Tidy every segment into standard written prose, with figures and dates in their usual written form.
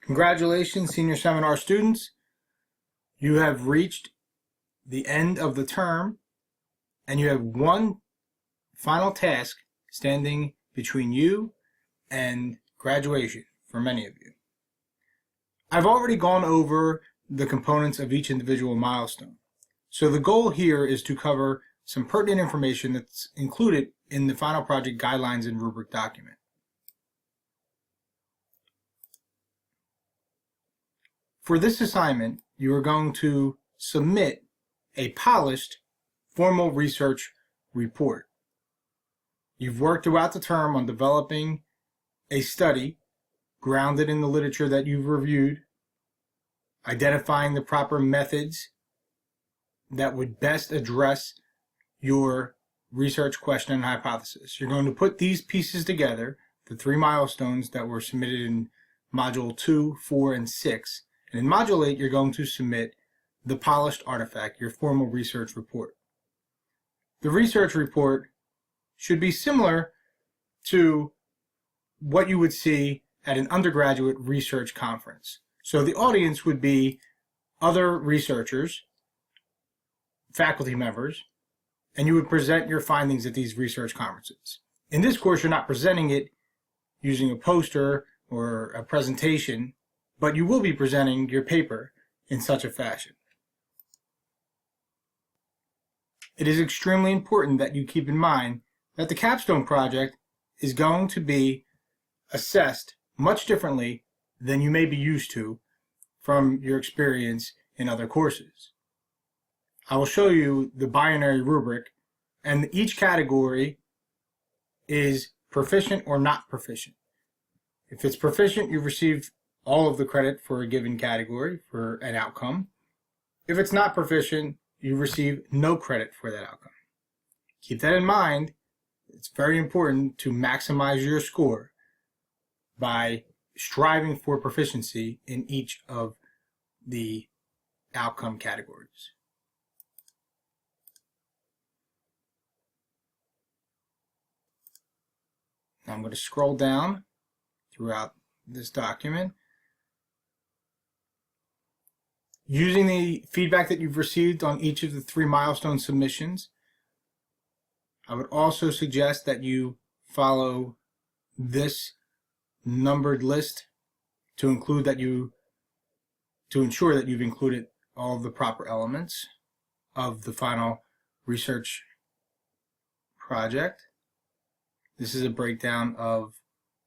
Congratulations, senior seminar students. You have reached the end of the term, and you have one final task standing between you and graduation for many of you. I've already gone over the components of each individual milestone. So the goal here is to cover some pertinent information that's included in the final project guidelines and rubric document. For this assignment, you are going to submit a polished formal research report. You've worked throughout the term on developing a study grounded in the literature that you've reviewed, identifying the proper methods that would best address your research question and hypothesis. You're going to put these pieces together, the 3 milestones that were submitted in Module 2, 4, and 6. And in Module 8, you're going to submit the polished artifact, your formal research report. The research report should be similar to what you would see at an undergraduate research conference. So the audience would be other researchers, faculty members, and you would present your findings at these research conferences. In this course, you're not presenting it using a poster or a presentation, but you will be presenting your paper in such a fashion. It is extremely important that you keep in mind that the capstone project is going to be assessed much differently than you may be used to from your experience in other courses. I will show you the binary rubric, and each category is proficient or not proficient. If it's proficient, you've received all of the credit for a given category for an outcome. If it's not proficient, you receive no credit for that outcome. Keep that in mind. It's very important to maximize your score by striving for proficiency in each of the outcome categories. Now I'm going to scroll down throughout this document. Using the feedback that you've received on each of the 3 milestone submissions, I would also suggest that you follow this numbered list to ensure that you've included all of the proper elements of the final research project. This is a breakdown of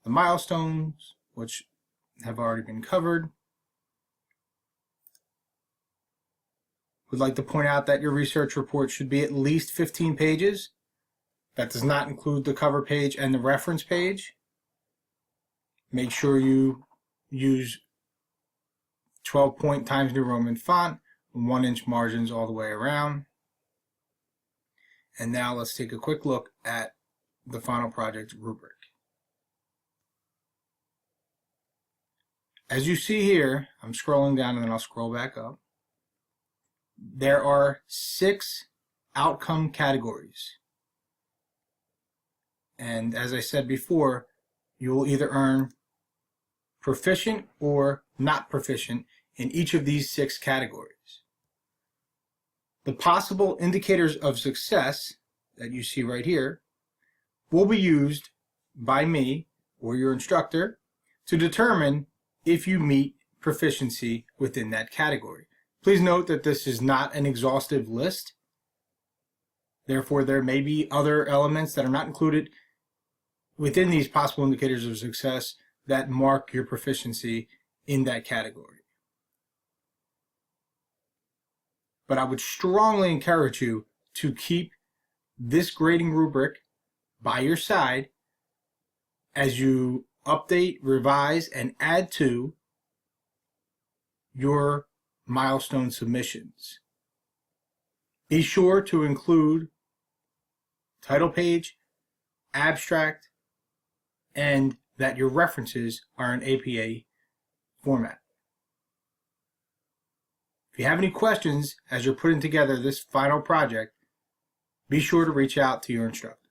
the milestones, which have already been covered. Would like to point out that your research report should be at least 15 pages. That does not include the cover page and the reference page. Make sure you use 12-point Times New Roman font, 1-inch margins all the way around. And now let's take a quick look at the final project rubric. As you see here, I'm scrolling down and then I'll scroll back up. There are 6 outcome categories. And as I said before, you will either earn proficient or not proficient in each of these 6 categories. The possible indicators of success that you see right here will be used by me or your instructor to determine if you meet proficiency within that category. Please note that this is not an exhaustive list. Therefore, there may be other elements that are not included within these possible indicators of success that mark your proficiency in that category. But I would strongly encourage you to keep this grading rubric by your side as you update, revise, and add to your milestone submissions. Be sure to include title page, abstract, and that your references are in APA format. If you have any questions as you're putting together this final project, be sure to reach out to your instructor.